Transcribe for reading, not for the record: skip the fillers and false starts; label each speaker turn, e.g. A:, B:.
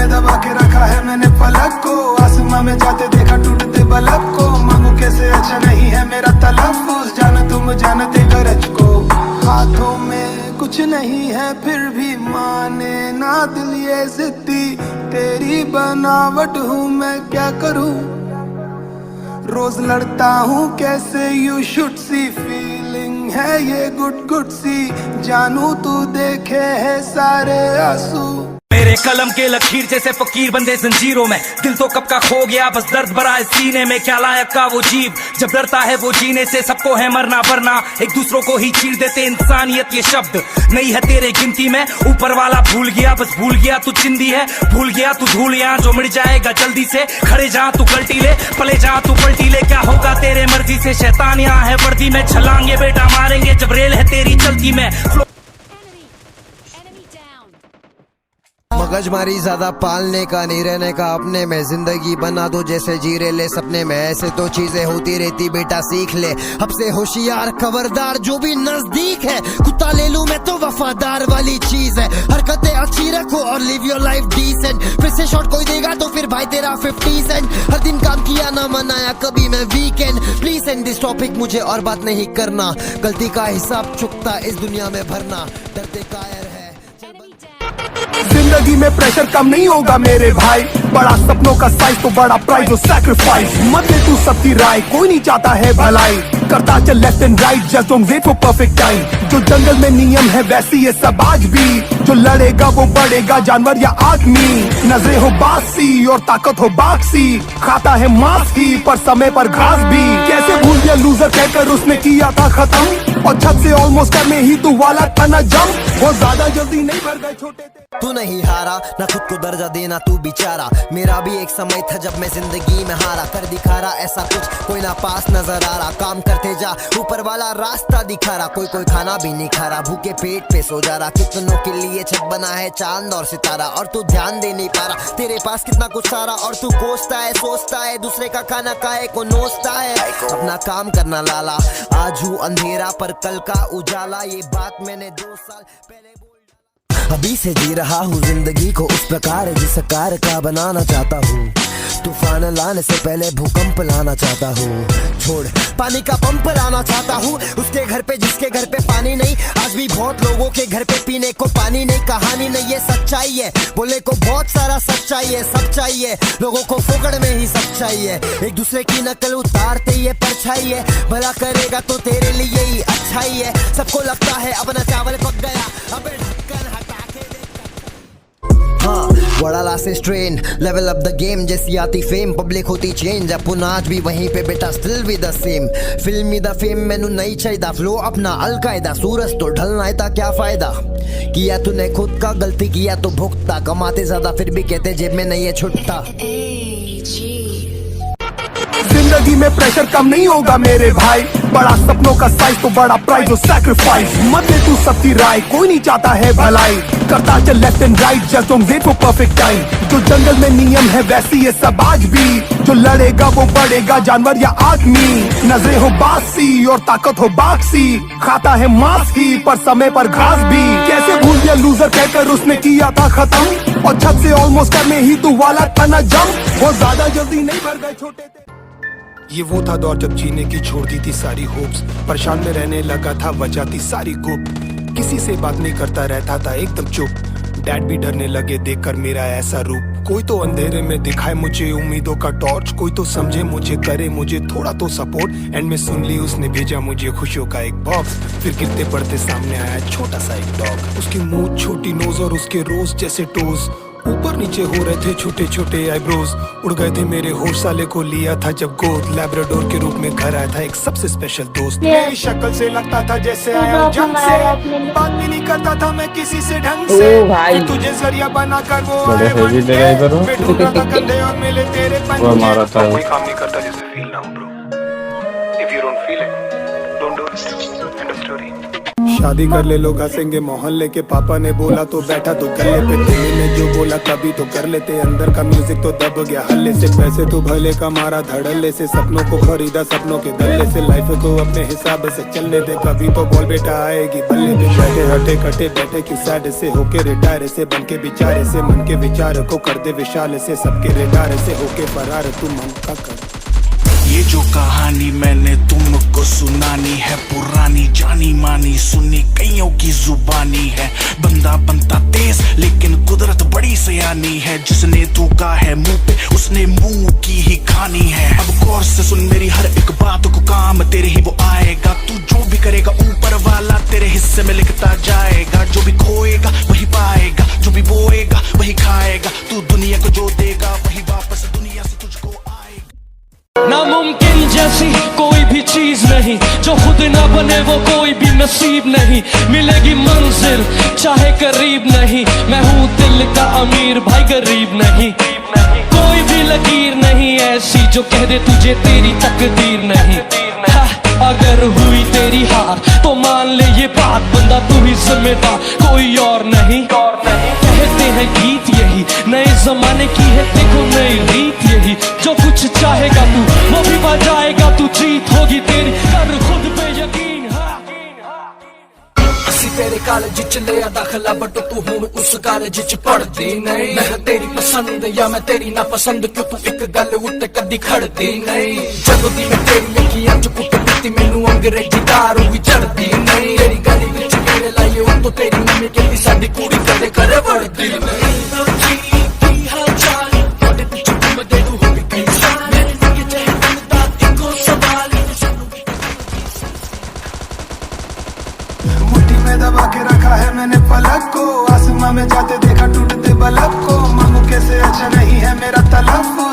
A: में दबा के रखा है मैंने पलक को, आसमां में जाते देखा टूटते बल्ब को। मांगू कैसे अच्छा नहीं है मेरा तलफ्फुज़, जान तुम जानते गरज को। हाथों में कुछ नहीं है फिर भी माने ना दिल ये जिद्दी, तेरी बनावट हूँ मैं क्या करूँ। रोज लड़ता हूँ कैसे यू शुड सी, फीलिंग है ये गुड गुड सी। जानू तू देखे है सारे आंसू,
B: मेरे कलम के लकीर जैसे फकीर बंदे जंजीरों में। दिल तो कब का खो गया बस दर्द भरा है सीने में। क्या लायक का वो जीव जब डरता है वो जीने से। सबको है मरना वरना एक दूसरों को ही चीर देते। इंसानियत ये शब्द नहीं है तेरे गिनती में। ऊपर वाला भूल गया बस भूल गया तू चिंदी है। भूल गया तू धूल यहाँ जो मिट जाएगा जल्दी से। खड़े जहाँ तू पलटी ले, पले जहाँ तू पलटी ले। क्या होगा तेरे मर्जी से, शैतान यहाँ है वर्दी में। छलांगे बेटा मारेंगे जब रेल है तेरी चलती में।
C: मगजमारी ज्यादा पालने का नहीं रहने का अपने में। जिंदगी बना दो जैसे जीरे ले सपने में। ऐसे तो चीजें होती रहती बेटा सीख ले। अब से होशियार खबरदार जो भी नजदीक है। कुत्ता ले लूं मैं तो वफादार वाली चीज है। हरकतें अच्छी रखो और लिव योर लाइफ डिसेंट। फिर से शॉट कोई देगा तो फिर भाई तेरा 50 सेंट। हर दिन काम किया ना मनाया कभी मैं weekend. Please and this topic मुझे और बात नहीं करना। गलती का हिसाब चुकता इस दुनिया में भरना। डरते कायर है।
A: जिंदगी में प्रेशर कम नहीं होगा मेरे भाई। बड़ा सपनों का साइज तो बड़ा प्राइज और सैक्रिफाइस। मत दे तू सबकी राय, कोई नहीं चाहता है भलाई। करता चल left and right, just don't wait for perfect time. जो जंगल में नियम है वैसे ये सब आज भी। जो लड़ेगा वो बढ़ेगा जानवर या आदमी। नजरें हो बासी और ताकत हो बाक्सी। खाता है मांस ही पर समय पर घास भी। कैसे भूल गया लूजर कहकर उसने किया था खत्म। और छत से ऑलमोस्ट करने ही तू वाला था ना जम। बहुत ज्यादा जल्दी नहीं भर गए छोटे थे।
C: तू नहीं हारा ना खुद को दर्जा देना तू बेचारा। मेरा भी एक समय था जब मैं जिंदगी में हारा। कर दिखा रहा ऐसा कुछ कोई ना पास नजर आ रहा। काम करते जा ऊपर वाला रास्ता दिखा रहा। कोई खाना भी नहीं खा रहा, भूखे पेट पे सो जा रहा। कितनों के लिए छत बना है चांद और सितारा। और तू ध्यान दे नहीं पा रहा, तेरे पास कितना कुछ सारा। और तू कोसता है सोचता है दूसरे का खाना काहे को नोचता है। अपना काम करना लाला, आज हूँ अंधेरा पर कल का उजाला। ये बात मैंने 2 साल पहले अभी से जी रहा हूँ जिंदगी को उस प्रकार जिस कार का बनाना चाहता हूँ। तूफान लाने से पहले भूकंप लाना चाहता हूँ। छोड़ पानी का पंप लाना चाहता हूँ उसके घर पे जिसके घर पे पानी नहीं। आज भी बहुत लोगों के घर पे पीने को पानी नहीं। कहानी नहीं ये सच्चाई है, बोले को बहुत सारा सच्चाई है। सब चाहिए लोगों को फोकड़ में ही सब चाहिए। एक दूसरे की नकल उतारते ये परछाई है। भला करेगा तो तेरे लिए ही अच्छा ही है। सबको लगता है अपना चावल पक गया, अबे ढक्कन हटा के देख। हाँ बड़ा लासे strain, level up the game जैसी आती फेम। पब्लिक होती चेंज, अपन आज भी वहीं पे बेटा स्टिल भी द सेम। फिल्मी द फेम मैनू नहीं चाहिए फ्लो अपना अलकायदा। सूरज तो ढलना है था क्या फायदा। किया तूने खुद का, गलती किया तो भुगता। कमाते ज्यादा फिर भी कहते जेब में नहीं है छुट्टा।
A: जिंदगी में प्रेशर कम नहीं होगा मेरे भाई। बड़ा सपनों का साइज तो बड़ा प्राइज और सैक्रिफाइस। मत दे तू सबकी राय, कोई नहीं चाहता है भलाई। करता चल left and right, just don't wait for perfect time. जो जंगल में नियम है वैसे ये सब आज भी। जो लड़ेगा वो बढ़ेगा जानवर या आदमी। नजरें हो बासी और ताकत हो बाक्सी। खाता है मांस ही पर समय पर घास भी। कैसे भूल गया लूजर कहकर उसने किया था खत्म। और छत से ऑलमोस्ट करने ही तू वाला था ना जम। बहुत ज्यादा जल्दी नहीं भर गए छोटे थे। ये वो था दौर जब जीने की छोड़ दी थी सारी होप्स। परेशान में रहने लगा था वजह थी सारी गुप। किसी से बात नहीं करता रहता था एकदम चुप। डैड भी डरने लगे देखकर मेरा ऐसा रूप। कोई तो अंधेरे में दिखाए मुझे उम्मीदों का टॉर्च। कोई तो समझे मुझे, करे मुझे थोड़ा तो सपोर्ट। एंड में सुन ली उसने भेजा मुझे खुशियों का एक बॉक्स। फिर गिरते पड़ते सामने आया छोटा सा एक डॉग। उसकी मुंह छोटी नोज और उसके रोज जैसे टोज। ऊपर नीचे हो रहे थे छोटे छोटे आईब्रोज। उड़ गए थे मेरे होश, साले को लिया था जब गोद। लैब्राडोर के रूप में घर आया था एक सबसे स्पेशल दोस्त। मेरी शक्ल से लगता था जैसे आया जंग से। बात भी नहीं करता था मैं किसी से ढंग से। तुझे जरिया बना कर वो आए मैं ढूंढा था कंधे और मिले तेरे पंजे। कोई काम नहीं करता जैसे फील ना हो bro. If you don't feel it don't do it. End of story. शादी कर ले लोग हंसेंगे मोहल्ले के पापा ने बोला तो बैठा तो गले पे दिल्ली ने जो बोला कभी तो कर लेते अंदर का म्यूजिक तो दब गया हल्ले से पैसे तो भले का मारा धड़ल्ले से सपनों को खरीदा सपनों के दल्ले से लाइफ को अपने हिसाब से चलने दे कभी तो बोल बेटा आएगी बल्ले पे बैठे हटे कटे बैठे की साइड से होके रिटायर से बन के बिचारे से मन के विचार को कर दे विशाल से सबके रेडार से होके फरार तू मन का कर।
D: ये जो कहानी मैंने तुमको सुनानी है पुरानी जानी मानी सुनी कईयों की जुबानी है। बंदा बनता तेज लेकिन कुदरत बड़ी सयानी है। जिसने थूका है मुंह पे उसने मुंह की ही खानी है। अब गौर से सुन मेरी हर एक बात को काम तेरे ही वो आएगा। तू जो भी करेगा ऊपर वाला तेरे हिस्से में लिखता जाएगा। जो भी खोएगा वही पाएगा जो भी बोएगा वही खाएगा। तू दुनिया को जो देगा वही वापस दुनिया से तुझको आएगा।
E: नामुमकिन जैसी कोई भी चीज नहीं जो खुद ना बने वो कोई भी नसीब नहीं। मिलेगी मंजिल चाहे करीब नहीं। मैं हूँ दिल का अमीर भाई गरीब नहीं। कोई भी लकीर नहीं ऐसी जो कह दे तुझे तेरी तकदीर नहीं। अगर हुई तेरी हार तो मान ले ये बात बंदा तू ही जिम्मेदार कोई और नहीं। कहते हैं गीत यही नए जमाने की है देखो नई रीत यही। जो कुछ चाहेगा तू वो भी बजाएगा तू जीत होगी तेरी कर खुद पे यकीन।
F: तेरे कॉलेज च लिया दाखला बट तू हूं उस कॉलेज च पढ़दी नहीं। मैं तेरी पसंद या मैं तेरी ना पसंद क्यों तू एक गल उत्ते कदी खड़दी नहीं। जदों दी मैं तेरी अखियां च कुट पीती मैनू अंग्रेजी दारू भी चढ़दी नहीं। तेरी गली विच मेरे लाए उत्तों तेरी मम्मी कहती साडी कुड़ी कदे करे वड़दी नहीं।
A: दबा के रखा है मैंने पलक को आसमां में जाते देखा टूटते बल्ब को। मामू कैसे अच्छा नहीं है मेरा तलफ़ुज़।